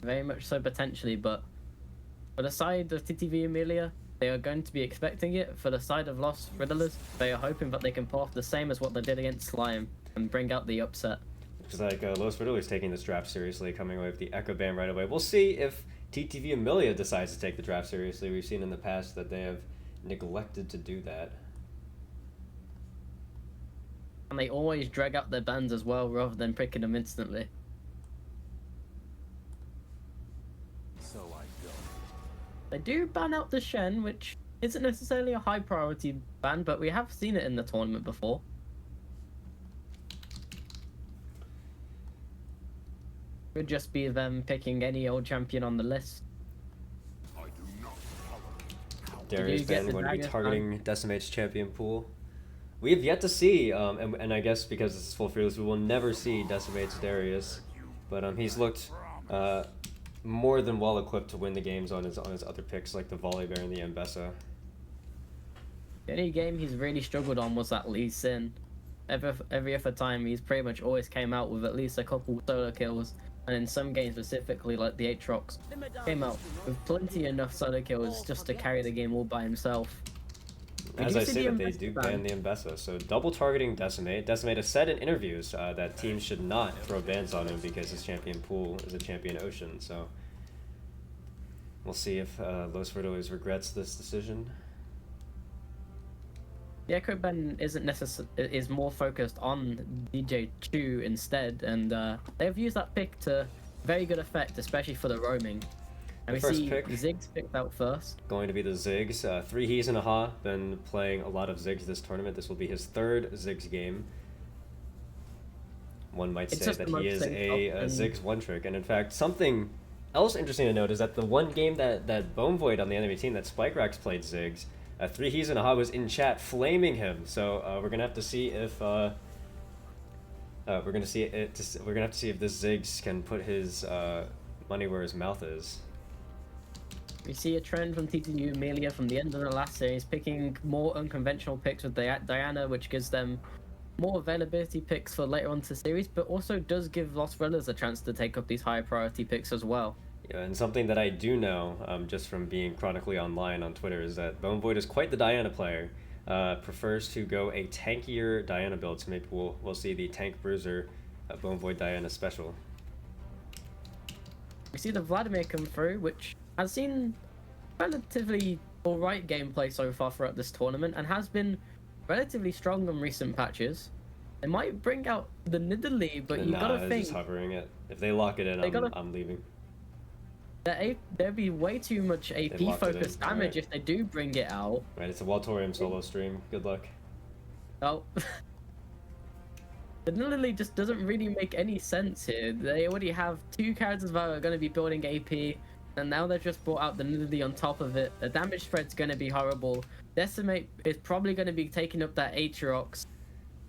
very much so potentially, but for the side of TTV Emilya, they are going to be expecting it. For the side of Lost Riddlers, they are hoping that they can pull off the same as what they did against Slime and bring out the upset. Looks like Los Riddlers taking this draft seriously, coming away with the Echo Band right away. We'll see if TTV Emilya decides to take the draft seriously. We've seen in the past that they have neglected to do that. And they always drag out their bands as well, rather than picking them instantly. So I go. They do ban out the Shen, which isn't necessarily a high priority ban, but we have seen it in the tournament before. Could just be them picking any old champion on the list. I do not follow. Darius Ben going to be targeting Decimate's champion pool. We have yet to see, and I guess because this is full fearless, we will never see Decimate's Darius, but he's looked more than well equipped to win the games on his other picks like the Volibear and the Ambessa. The only game he's really struggled on was that Lee Sin. Every other time he's pretty much always came out with at least a couple solo kills, and in some games specifically like the Aatrox, came out with plenty enough solo kills just to carry the game all by himself. As I say that they do ban the Ambessa, so double targeting Decimate. Decimate has said in interviews that teams should not throw bans on him because his champion pool is a champion ocean, so we'll see if Los Riddlers regrets this decision. The Echo ban is more focused on DJ Chu instead, and they've used that pick to very good effect, especially for the roaming. And we see Ziggs picked out first. Going to be the Ziggs. 3 He's and a Ha. Been playing a lot of Ziggs this tournament. This will be his 3rd Ziggs game. One might say that he is a Ziggs one-trick. And in fact, something else interesting to note is that the one game that Bone Void on the enemy team, that Spikerex played Ziggs, 3 He's and a Ha was in chat flaming him. So we're gonna have to see if we're gonna have to see if this Ziggs can put his money where his mouth is. We see a trend from TTV Emilya from the end of the last series, picking more unconventional picks with Diana, which gives them more availability picks for later on to the series, but also does give Lost Riddlers a chance to take up these higher priority picks as well. Yeah, and something that I do know, just from being chronically online on Twitter, is that Bone Void is quite the Diana player. Prefers to go a tankier Diana build, so maybe we'll see the Tank Bruiser Bone Void Diana special. We see the Vladimir come through, which has seen relatively alright gameplay so far throughout this tournament and has been relatively strong on recent patches. They might bring out the Nidalee, but you gotta think. Just hovering it. If they lock it in, I'm leaving. There'd be way too much AP focused damage if they do bring it out. Right, it's a Welltorium solo stream. Good luck. Oh. The Nidalee just doesn't really make any sense here. They already have 2 characters that are going to be building AP, and now they've just brought out the Nidalee on top of it. The damage spread's going to be horrible. Decimate is probably going to be taking up that Aatrox.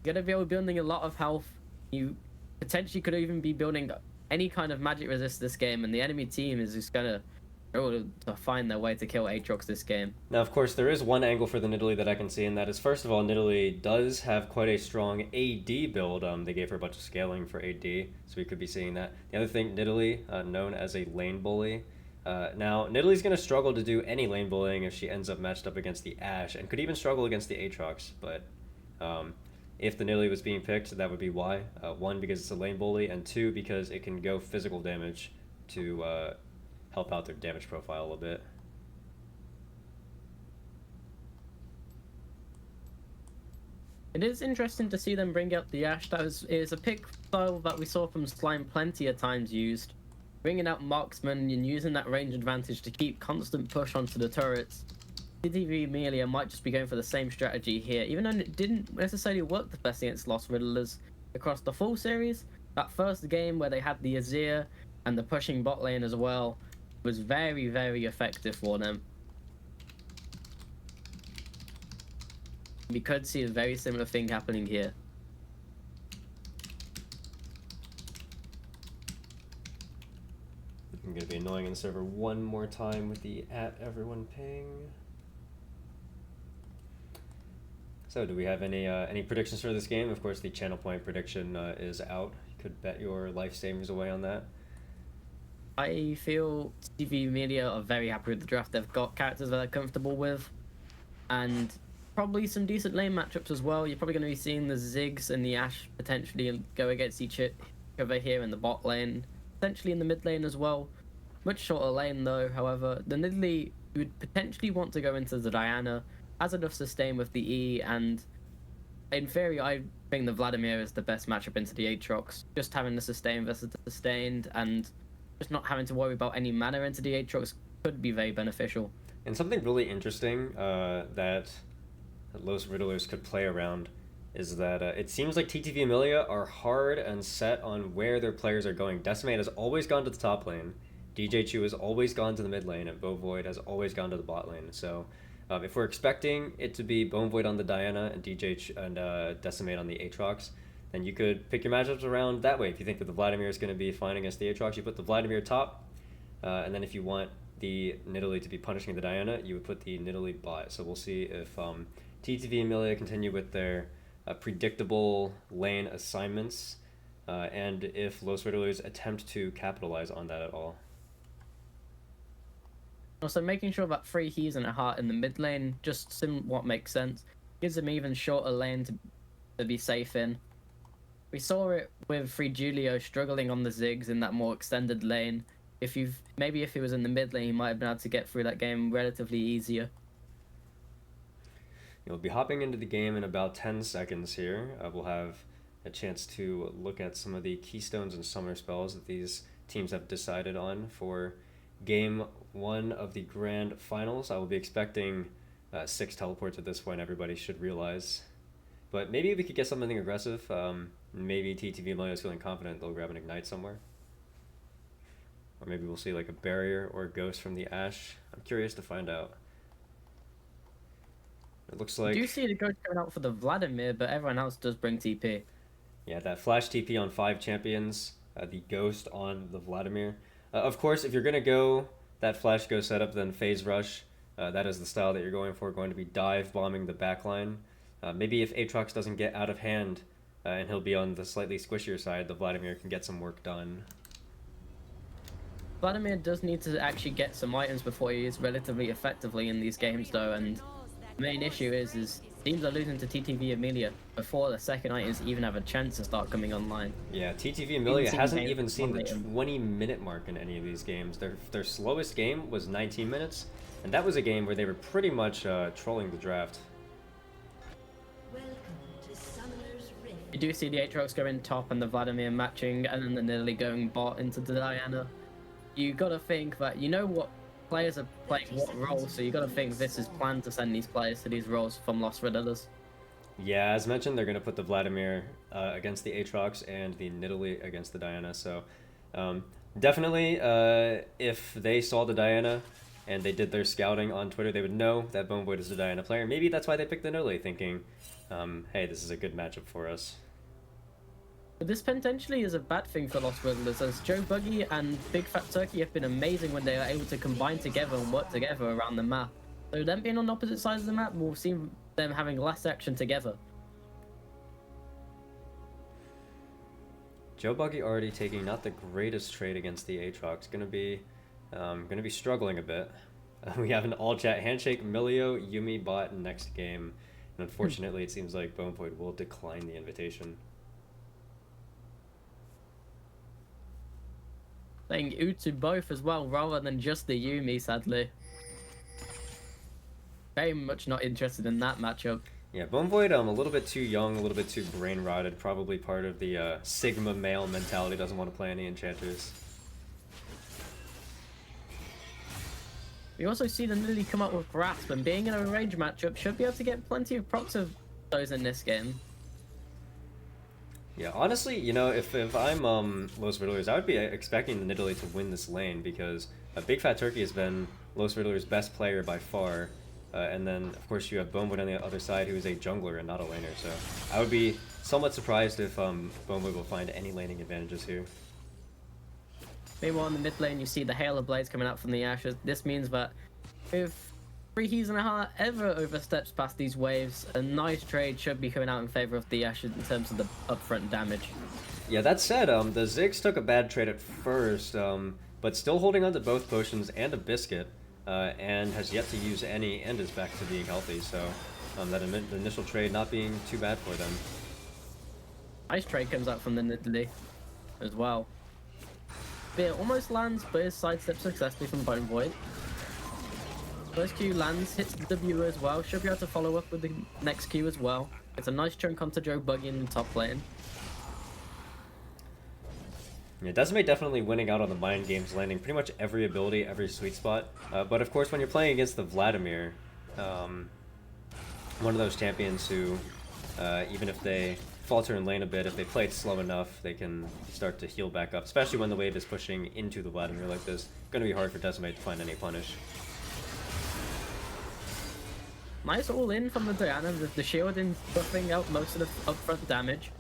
You're going to be building a lot of health. You potentially could even be building any kind of magic resist this game, and the enemy team is just going to struggle to find their way to kill Aatrox this game. Now, of course, there is one angle for the Nidalee that I can see, and that is, first of all, Nidalee does have quite a strong AD build. They gave her a bunch of scaling for AD, so we could be seeing that. The other thing, Nidalee, known as a lane bully. Now, Nidalee's going to struggle to do any lane bullying if she ends up matched up against the Ashe, and could even struggle against the Aatrox, but if the Nidalee was being picked, that would be why. 1, because it's a lane bully, and 2, because it can go physical damage to help out their damage profile a little bit. It is interesting to see them bring out the Ashe. That is a pick style that we saw from Slime plenty of times used. Bringing out marksman and using that range advantage to keep constant push onto the turrets. TTV Emilya might just be going for the same strategy here, even though it didn't necessarily work the best against Lost Riddlers across the full series. That first game where they had the Azir and the pushing bot lane as well was very, very effective for them. We could see a very similar thing happening here. I'm going to be annoying in the server one more time with the @everyone ping. So do we have any predictions for this game? Of course, the channel point prediction is out. You could bet your life savings away on that. I feel TTV Emilya are very happy with the draft. They've got characters that they're comfortable with, and probably some decent lane matchups as well. You're probably going to be seeing the Ziggs and the Ashe potentially go against each other here in the bot lane, potentially in the mid lane as well. Much shorter lane though, however. The Nidalee would potentially want to go into the Diana, has enough sustain with the E, and in theory, I think the Vladimir is the best matchup into the Aatrox. Just having the sustain versus the sustained, and just not having to worry about any mana into the Aatrox could be very beneficial. And something really interesting that Los Riddlers could play around is that it seems like TTV Emilya are hard and set on where their players are going. Decimate has always gone to the top lane. DJ Chu has always gone to the mid lane, and Void has always gone to the bot lane. So if we're expecting it to be Void on the Diana and and Decimate on the Aatrox, then you could pick your matchups around that way. If you think that the Vladimir is going to be fine against the Aatrox, you put the Vladimir top, and then if you want the Nidalee to be punishing the Diana, you would put the Nidalee bot. So we'll see if TTV Emilya continue with their predictable lane assignments, and if Los Riddlers attempt to capitalize on that at all. Also, making sure that 3 He's and a Heart in the mid lane just somewhat makes sense. Gives them even shorter lane to be safe in. We saw it with Free Julio struggling on the Ziggs in that more extended lane. If he was in the mid lane, he might have been able to get through that game relatively easier. You'll be hopping into the game in about 10 seconds here. We'll have a chance to look at some of the keystones and summer spells that these teams have decided on for Game 1 of the Grand Finals. I will be expecting 6 teleports at this point, everybody should realize. But maybe we could get something aggressive. Maybe TTV Emilya is feeling confident they'll grab an Ignite somewhere. Or maybe we'll see like a Barrier or a Ghost from the Ashe. I'm curious to find out. It looks like... I do see the Ghost coming out for the Vladimir, but everyone else does bring TP. Yeah, that Flash TP on 5 champions, the Ghost on the Vladimir. Of course, if you're going to go that Flash Ghost setup, then Phase Rush. That is the style that you're going for, going to be dive bombing the backline. Maybe if Aatrox doesn't get out of hand, and he'll be on the slightly squishier side, the Vladimir can get some work done. Vladimir does need to actually get some items before he is relatively effectively in these games though, and the main issue is teams are losing to TTV Emilya before the second items even have a chance to start coming online. Yeah, TTV Emilya hasn't even seen the 20-minute mark in any of these games. Their slowest game was 19 minutes, and that was a game where they were pretty much trolling the draft. You do see the Aatrox going top and the Vladimir matching, and then the Nidalee going bot into the Diana. You gotta think that you know what players are playing what roles, so you gotta think this is planned to send these players to these roles from Los Riddlers. Yeah, as mentioned, they're gonna put the Vladimir against the Aatrox and the Nidalee against the Diana. So definitely, if they saw the Diana and they did their scouting on Twitter, they would know that Void is the Diana player. Maybe that's why they picked the Nidalee, thinking, hey, this is a good matchup for us. But this potentially is a bad thing for Los Riddlers, as Joe Buggy and Big Fat Turkey have been amazing when they are able to combine together and work together around the map. So them being on opposite sides of the map, we'll see them having less action together. Joe Buggy already taking not the greatest trade against the Aatrox. Gonna be struggling a bit. We have an all-chat handshake, Milio, Yumi bot next game. And unfortunately, it seems like Void will decline the invitation. Saying ooh to both as well, rather than just the Yumi, sadly. Very much not interested in that matchup. Yeah, Void a little bit too young, a little bit too brain-rotted, probably part of the Sigma male mentality, doesn't want to play any enchanters. We also see the Nidalee come up with Grasp, and being in a range matchup should be able to get plenty of procs of those in this game. Yeah, honestly, you know, if I'm Los Riddlers, I would be expecting the Nidalee to win this lane, because Big Fat Turkey has been Los Riddlers' best player by far. And then, of course, you have Void on the other side, who is a jungler and not a laner. So I would be somewhat surprised if Void will find any laning advantages here. Meanwhile, in the mid lane, you see the Hail of Blades coming out from the Ashes. This means that if Free He's and a Heart ever oversteps past these waves, a nice trade should be coming out in favor of the Ashes in terms of the upfront damage. Yeah, that said, the Ziggs took a bad trade at first. but still holding on to both potions and a biscuit, and has yet to use any and is back to being healthy, so that initial trade not being too bad for them. Nice trade comes out from the Nidalee as well. It almost lands, but is sidestepped successfully from Bone Void. First Q lands, hits the W as well. Should be able to follow up with the next Q as well. It's a nice chunk onto Joe Buggy in the top lane. Yeah, Decimate definitely winning out on the mind games, landing pretty much every ability, every sweet spot. But of course, when you're playing against the Vladimir, one of those champions who, even if they falter in lane a bit, if they play it slow enough, they can start to heal back up, especially when the wave is pushing into the Vladimir like this. Going to be hard for Decimate to find any punish. Nice all in from the Diana with the shield in buffing out most of the upfront damage.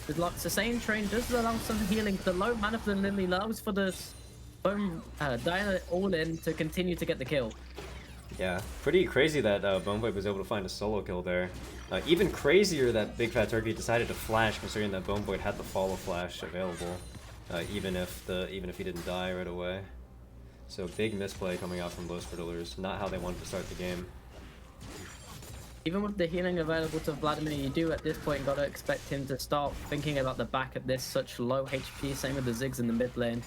With lots of same train does allow some healing. The low mana for the Lily allows for the Diana all in to continue to get the kill. Yeah, pretty crazy that Bone Void was able to find a solo kill there. Even crazier that Big Fat Turkey decided to flash, considering that Bone Void had the follow flash available, even if he didn't die right away. So big misplay coming out from Los Riddlers. Not how they wanted to start the game. Even with the healing available to Vladimir, you do at this point gotta expect him to start thinking about the back at this such low HP. Same with the Ziggs in the mid lane.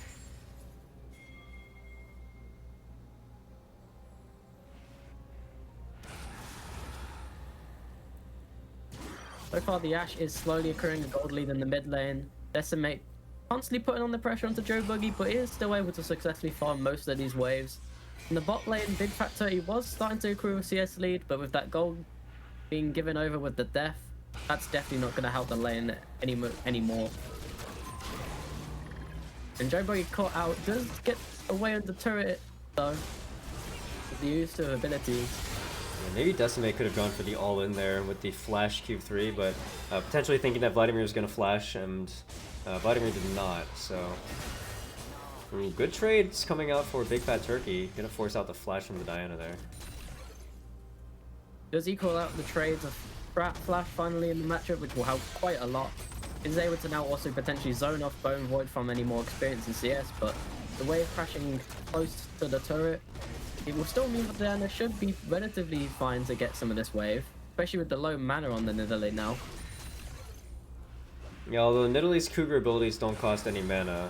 So far, the Ashe is slowly accruing a gold lead in the mid lane. Decimate constantly putting on the pressure onto Joe Buggy, but is still able to successfully farm most of these waves. In the bot lane, Big Fat Turkey was starting to accrue a CS lead, but with that gold being given over with the death, that's definitely not going to help the lane anymore. And Joe Buggy caught out, does get away on the turret though, with the use of abilities. Yeah, maybe Decimate could have gone for the all-in there with the flash Q3, but potentially thinking that Vladimir was going to flash, and Vladimir did not, so... Ooh, good trades coming out for Big Fat Turkey. Gonna force out the flash from the Diana there. Does equal out the trades of Flash finally in the matchup, which will help quite a lot. Is able to now also potentially zone off Bone Void from any more experience in CS, but the wave crashing close to the turret, it will still mean that Diana should be relatively fine to get some of this wave, especially with the low mana on the Nidalee now. Yeah, although Nidalee's Cougar abilities don't cost any mana.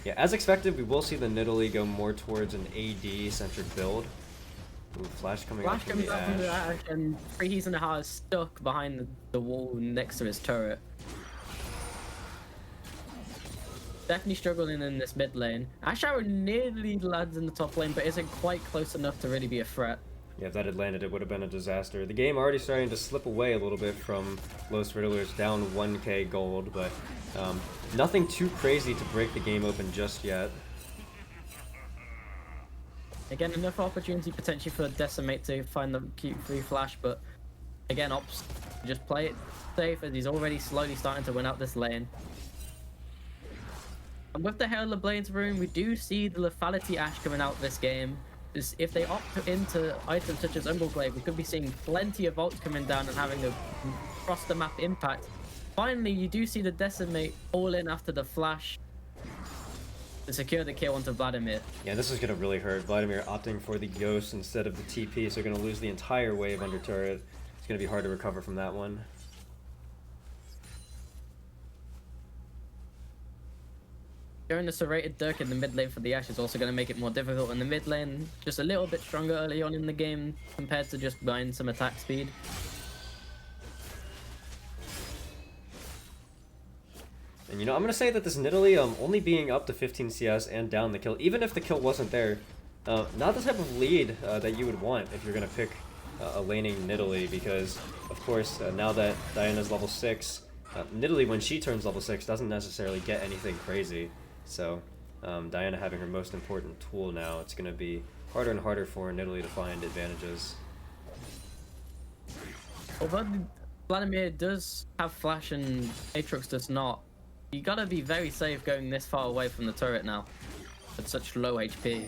Yeah, as expected, we will see the Nidalee go more towards an AD-centric build. Ooh, flash coming out from the Ashe. And Freehe's and Heart is stuck behind the wall next to his turret. Definitely struggling in this mid lane. Ashe Arrow nearly lands in the top lane, but isn't quite close enough to really be a threat. Yeah, if that had landed, it would have been a disaster. The game already starting to slip away a little bit from Los Riddlers, down 1k gold, but nothing too crazy to break the game open just yet. Again, enough opportunity potentially for Decimate to find the Q3 flash, but again, opts just play it safe as he's already slowly starting to win out this lane. And with the Herald of Blades rune, we do see the Lethality Ashe coming out this game. If they opt into items such as Umbreblade, we could be seeing plenty of ults coming down and having a cross the map impact. Finally, you do see the Decimate all in after the flash to secure the kill onto Vladimir. Yeah, this is going to really hurt. Vladimir opting for the Ghost instead of the TP, so going to lose the entire wave under turret. It's going to be hard to recover from that one. Going the serrated Dirk in the mid lane for the Ashe is also going to make it more difficult in the mid lane. Just a little bit stronger early on in the game compared to just buying some attack speed. And you know, I'm going to say that this Nidalee only being up to 15 CS and down the kill, even if the kill wasn't there, not the type of lead that you would want if you're going to pick a laning Nidalee, because, of course, now that Diana's level 6, Nidalee, when she turns level 6, doesn't necessarily get anything crazy. So, Diana having her most important tool now, it's going to be harder and harder for Nidalee to find advantages. Although Vladimir does have flash and Aatrox does not, you gotta be very safe going this far away from the turret now at such low HP.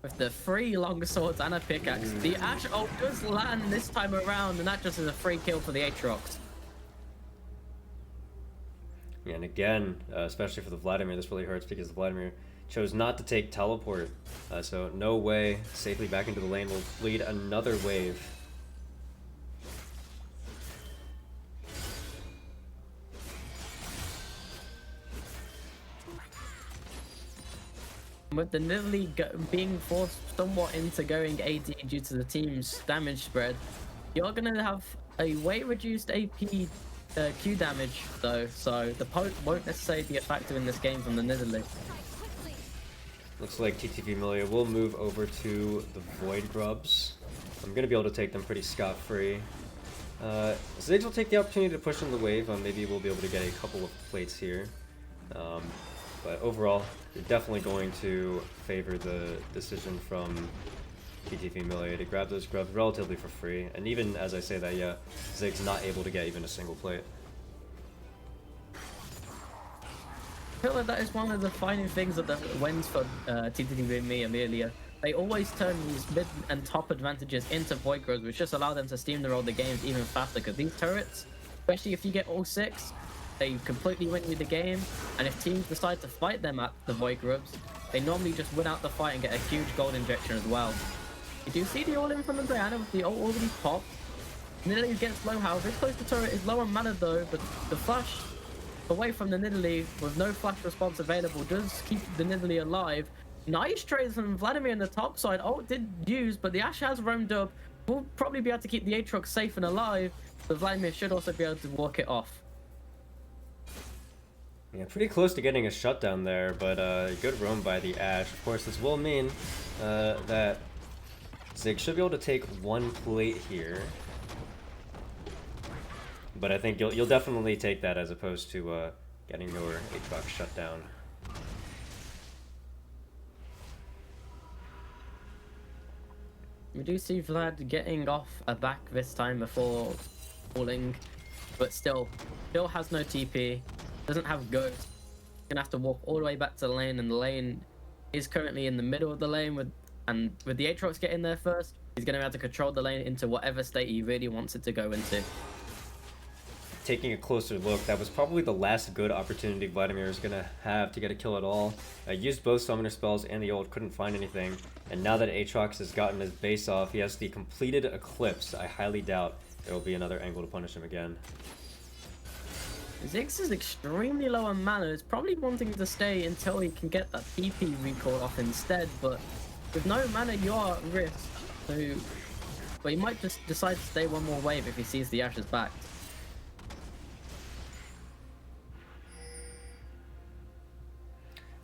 With the 3 long swords and a pickaxe, the Ashe ult does land this time around, and that just is a free kill for the Aatrox. And again, especially for the Vladimir, this really hurts because the Vladimir chose not to take teleport. So no way safely back into the lane will lead another wave. With the Nidalee being forced somewhat into going AD due to the team's damage spread, you're going to have a way reduced AP Q damage though, so the poke won't necessarily be a factor in this game from the Nidalee. Looks like TTV Emilya will move over to the Void Grubs. I'm going to be able to take them pretty scot-free. Ziggs will take the opportunity to push in the wave. Maybe we'll be able to get a couple of plates here. But overall, you're definitely going to favor the decision from TTV Emilya to grab those grubs relatively for free. And even as I say that, yeah, Ziggs not able to get even a single plate. I feel like that is one of the defining things of the wins for TTV Emilya. They always turn these mid and top advantages into Void Grubs, which just allow them to steamroll the games even faster. Because these turrets, especially if you get all 6, they completely win you the game. And if teams decide to fight them at the Void Grubs, they normally just win out the fight and get a huge gold injection as well. You do see the all-in from the Diana with the ult already popped. Nidalee gets low health. This close to turret is low on mana though, but the flash away from the Nidalee with no flash response available does keep the Nidalee alive. Nice trades from Vladimir on the top side. Ult did use, but the Ashe has roamed up. Will probably be able to keep the Aatrox safe and alive, but Vladimir should also be able to walk it off. Yeah, pretty close to getting a shutdown there, but good roam by the Ashe. Of course, this will mean that Ziggs should be able to take one plate here. But I think you'll definitely take that as opposed to getting your Aatrox shut down. We do see Vlad getting off a back this time before falling, but still has no TP, doesn't have Ghost. Gonna have to walk all the way back to the lane, and the lane is currently in the middle of the lane with the Aatrox getting there first. He's gonna have to control the lane into whatever state he really wants it to go into. Taking a closer look, that was probably the last good opportunity Vladimir is going to have to get a kill at all. Used both summoner spells and the ult, couldn't find anything. And now that Aatrox has gotten his base off, he has the completed Eclipse. I highly doubt there will be another angle to punish him again. Ziggs is extremely low on mana. He's probably wanting to stay until he can get that TP recall off instead, but with no mana, you are at risk. So, but he might just decide to stay one more wave if he sees the Ashes back.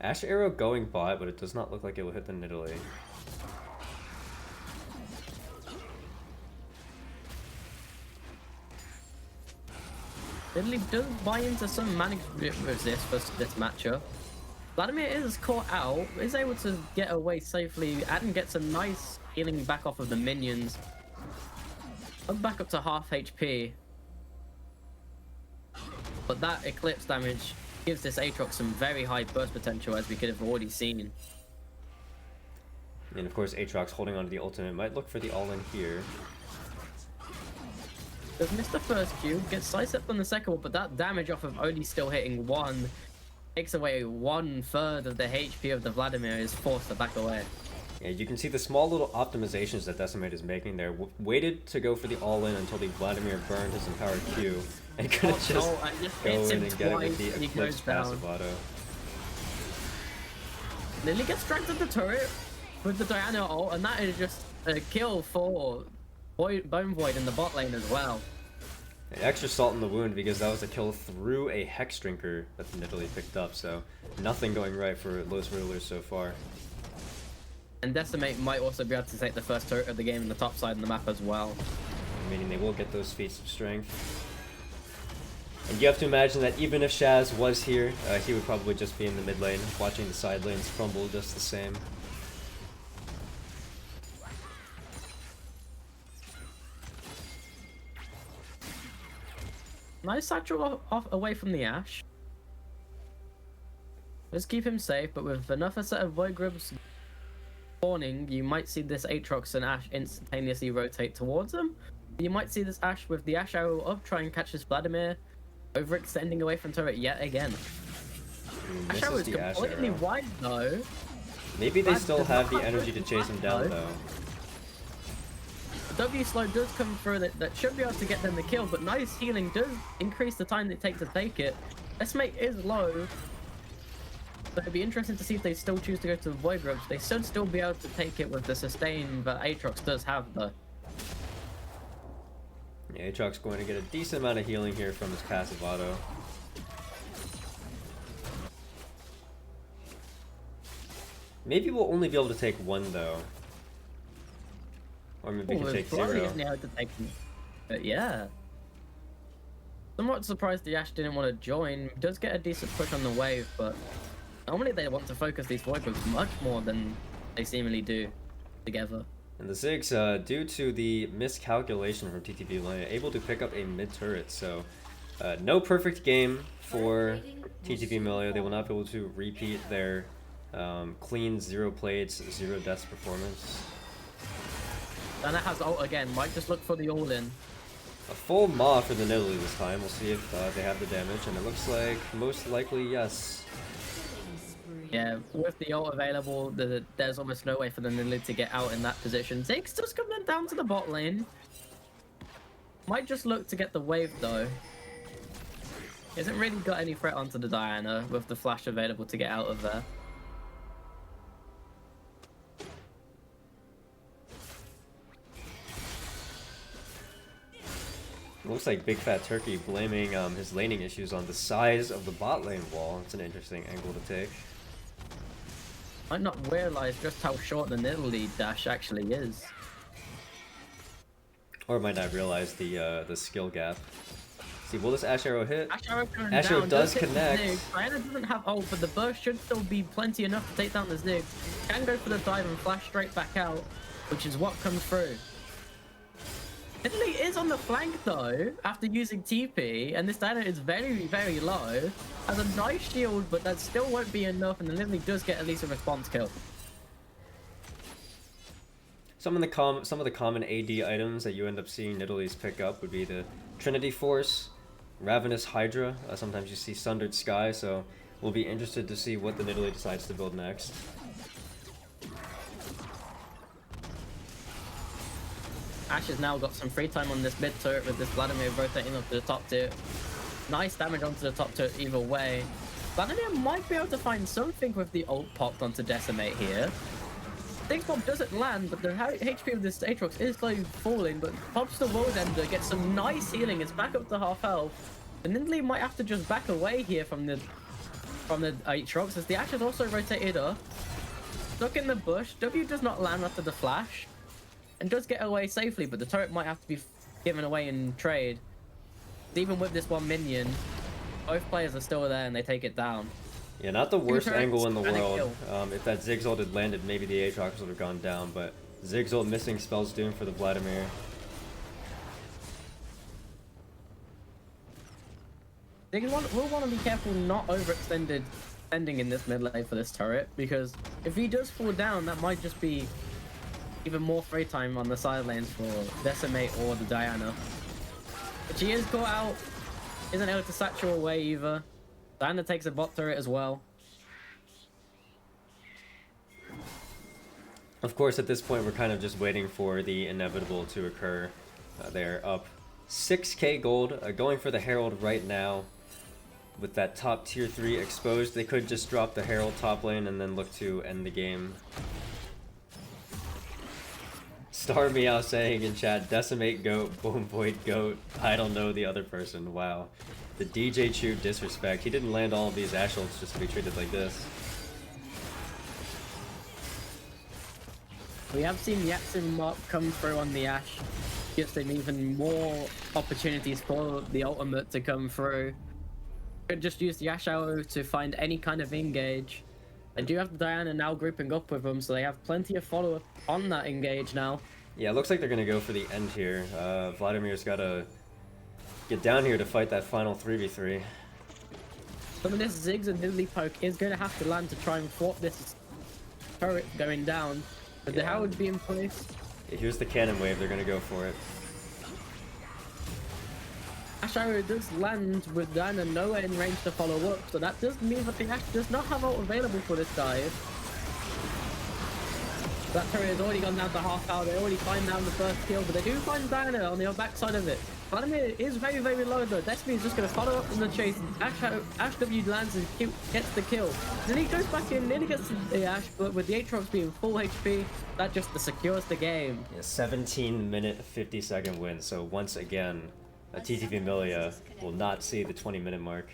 Ashe arrow going bot, but it does not look like it will hit the Nidalee. Nidalee does buy into some manic resist for this matchup. Vladimir is caught out, is able to get away safely and get some nice healing back off of the minions. Back up to half HP. But that Eclipse damage gives this Aatrox some very high burst potential, as we could have already seen. And of course, Aatrox holding onto the ultimate might look for the all-in here. Does miss the first Q, gets sidestepped on the second one, but that damage off of only still hitting 1 takes away 1/3 of the HP of the Vladimir, is forced to back away. Yeah, you can see the small little optimizations that Decimate is making there. Waited to go for the all-in until the Vladimir burned his empowered Q, and could have just go in and get it with the Eclipse passive auto. Lily gets dragged to the turret with the Diana ult, and that is just a kill for Bone Void in the bot lane as well. Extra salt in the wound because that was a kill through a Hex Drinker that the Nidalee picked up, so nothing going right for Los Riddlers so far. And Decimate might also be able to take the first turret of the game in the top side of the map as well. Meaning they will get those feats of strength. And you have to imagine that even if Shaz was here, he would probably just be in the mid lane, watching the side lanes crumble just the same. Nice satchel off away from the Ashe. Let's keep him safe, but with enough a set of Void Grubs spawning, you might see this Aatrox and Ashe instantaneously rotate towards them. You might see this Ashe with the Ashe arrow up, try and catch this Vladimir. Overextending away from turret yet again. Ash Misses Arrow is the Ash completely Arrow. wide though. Maybe they Vlad still does have not the energy to much chase him down, though. The W slow does come through that should be able to get them the kill, but nice healing does increase the time it takes to take it. Estimate is low. So it'd be interesting to see if they still choose to go to the Void Ropes. They should still be able to take it with the sustain that Aatrox does have though. Yeah, Aatrox going to get a decent amount of healing here from his passive auto. Maybe we'll only be able to take one though. Or maybe we can take Flurry 0. isn't able to take them. But yeah. Somewhat surprised the Ashe didn't want to join. Does get a decent push on the wave, but normally they want to focus these Void Ropes much more than they seemingly do together. And the Ziggs, due to the miscalculation from TTV Emilya, able to pick up a mid-turret, so no perfect game for TTV Emilya. They will not be able to repeat their clean 0 plates, 0 deaths performance. And that has ult again. Might just look for the all-in. A full Maw for the Nidalee this time. We'll see if they have the damage, and it looks like most likely yes. Yeah, with the ult available, there's almost no way for the Nidalee to get out in that position. Ziggs just coming down to the bot lane. Might just look to get the wave though. Hasn't really got any threat onto the Diana with the flash available to get out of there. Looks like Big Fat Turkey blaming his laning issues on the size of the bot lane wall. It's an interesting angle to take. Might not realize just how short the Nidalee dash actually is. Or might not realize the skill gap. See, will this Ash Arrow hit? Ash Arrow coming Ash Arrow down, does hit the connect. Ziggs. Diana doesn't have ult, but the burst should still be plenty enough to take down the Ziggs. Can go for the dive and flash straight back out, which is what comes through. Nidalee is on the flank though, after using TP, and this Diana is very, very low. Has a nice shield, but that still won't be enough, and the Nidalee does get at least a response kill. Some of the common AD items that you end up seeing Nidalee's pick up would be the Trinity Force, Ravenous Hydra. Sometimes you see Sundered Sky, so we'll be interested to see what the Nidalee decides to build next. Ash has now got some free time on this mid turret with this Vladimir rotating up to the top tier. Nice damage onto the top turret either way. Vladimir might be able to find something with the ult popped onto Decimate here. Things Bomb doesn't land, but the HP of this Aatrox is slowly falling, but pops the World Ender, gets some nice healing, it's back up to half health. And Nidalee might have to just back away here from the Aatrox, as the Ashe has also rotated up. Stuck in the bush, W does not land after the flash. And does get away safely, but the turret might have to be given away in trade. Even with this one minion, both players are still there and they take it down. Yeah, not the worst angle in the and a world. kill. If that Ziggs ult had landed, maybe the Aatrox would have gone down, but Ziggs ult missing spells doom for the Vladimir. We'll want to be careful not overextending in this mid lane for this turret, because if he does fall down, that might just be even more free time on the side lanes for Decimate or the Diana. But she is caught out, isn't able to satchel away either. Diana takes a bot turret as well. Of course, at this point, we're kind of just waiting for the inevitable to occur. They're up 6k gold, going for the Herald right now. With that top tier 3 exposed, they could just drop the Herald top lane and then look to end the game. Star Meow saying in chat, Decimate goat, Boom Void goat, I don't know the other person. Wow. The DJ Chew disrespect. He didn't land all of these Ash ults just to be treated like this. We have seen Yatsun Mark come through on the Ashe. Gives them even more opportunities for the ultimate to come through. Could just use the Ashe Arrow to find any kind of engage. They do have the Diana now grouping up with them, so they have plenty of follow-up on that engage now. Yeah, it looks like they're going to go for the end here. Vladimir's got to get down here to fight that final 3v3. Some of this Ziggs and Nidalee poke is going to have to land to try and thwart this turret going down. But the Howard be in place. Yeah, here's the cannon wave, they're going to go for it. Ash Arrow does land with Diana nowhere in range to follow up, so that does mean that the Ash does not have ult available for this dive. That turret has already gone down to half power, they already find down the first kill, but they do find Diana on the backside of it. Vladimir is very, very low though. Destiny is just going to follow up in the chase. Ash W lands and gets the kill. Then he goes back in, nearly gets the Ash, but with the Aatrox being full HP, that just secures the game. Yeah, 17-minute, 50-second win. So once again, TTV Emilya will not see the 20-minute mark.